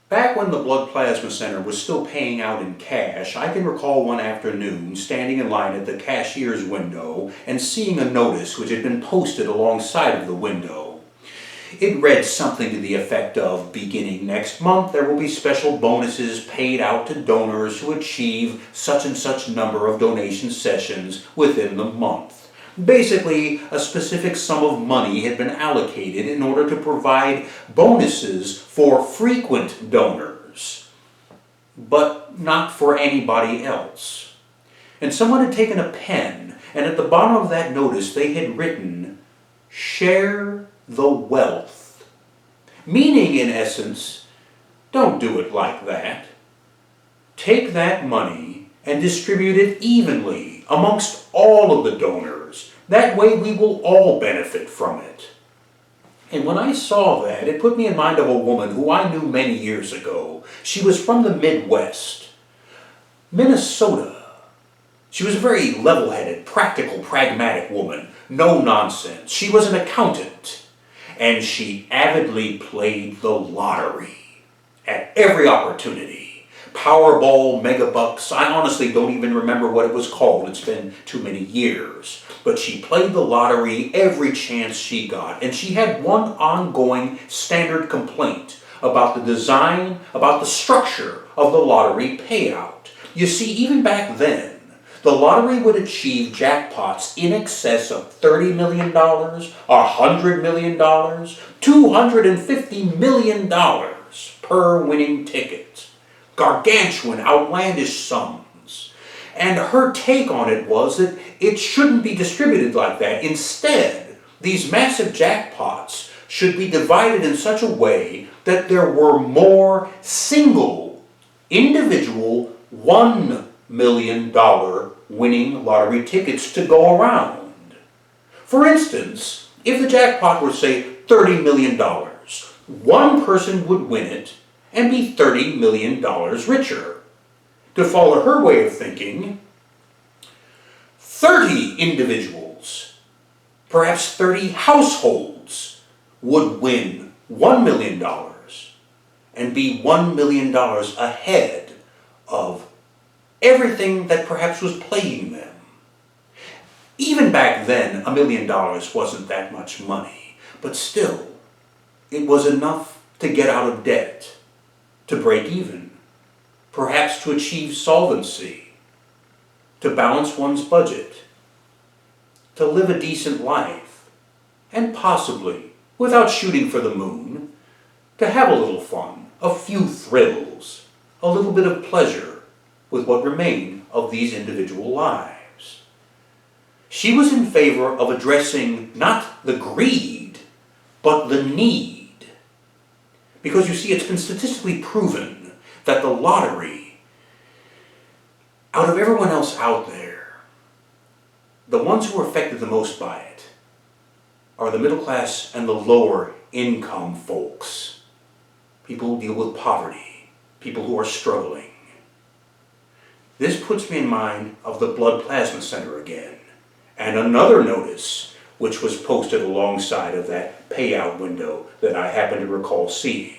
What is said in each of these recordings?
Back when the Blood Plasma Center was still paying out in cash, I can recall one afternoon standing in line at the cashier's window and seeing a notice which had been posted alongside of the window. It read something to the effect of, beginning next month there will be special bonuses paid out to donors who achieve such and such number of donation sessions within the month. Basically, a specific sum of money had been allocated in order to provide bonuses for frequent donors, but not for anybody else. And someone had taken a pen, and at the bottom of that notice they had written, "Share the wealth." Meaning, in essence, don't do it like that. Take that money and distribute it evenly amongst all of the donors. That way we will all benefit from it. And when I saw that, it put me in mind of a woman who I knew many years ago. She was from the Midwest, Minnesota. She was a very level-headed, practical, pragmatic woman. No nonsense. She was an accountant. And she avidly played the lottery at every opportunity. Powerball, Megabucks, I honestly don't even remember what it was called. It's been too many years. But she played the lottery every chance she got. And she had one ongoing standard complaint about the design, about the structure of the lottery payout. You see, even back then, the lottery would achieve jackpots in excess of $30 million, $100 million, $250 million per winning ticket. Gargantuan, outlandish sums. And her take on it was that it shouldn't be distributed like that. Instead, these massive jackpots should be divided in such a way that there were more single, individual, $1 million winning lottery tickets to go around. For instance, if the jackpot were, say, $30 million, one person would win it and be $30 million richer. To follow her way of thinking, 30 individuals, perhaps 30 households, would win $1 million and be $1 million ahead of everything that perhaps was plaguing them. Even back then, $1 million wasn't that much money, but still, it was enough to get out of debt, to break even, perhaps to achieve solvency, to balance one's budget, to live a decent life, and possibly, without shooting for the moon, to have a little fun, a few thrills, a little bit of pleasure with what remained of these individual lives. She was in favor of addressing not the greed, but the need. Because you see, it's been statistically proven that the lottery, out of everyone else out there, the ones who are affected the most by it are the middle class and the lower income folks. People who deal with poverty, people who are struggling. This puts me in mind of the Blood Plasma Center again, and another notice which was posted alongside of that payout window that I happen to recall seeing.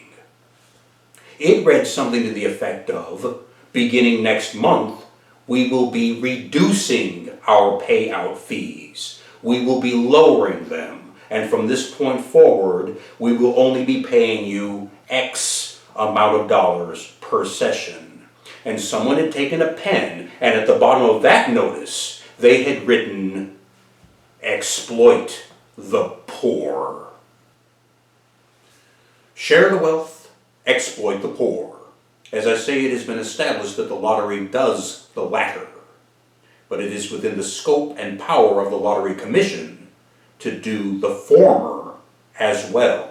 It read something to the effect of, beginning next month, we will be reducing our payout fees. We will be lowering them, and from this point forward, we will only be paying you X amount of dollars per session. And someone had taken a pen, and at the bottom of that notice, they had written, "Exploit the poor." Share the wealth, exploit the poor. As I say, it has been established that the lottery does the latter, but it is within the scope and power of the Lottery Commission to do the former as well.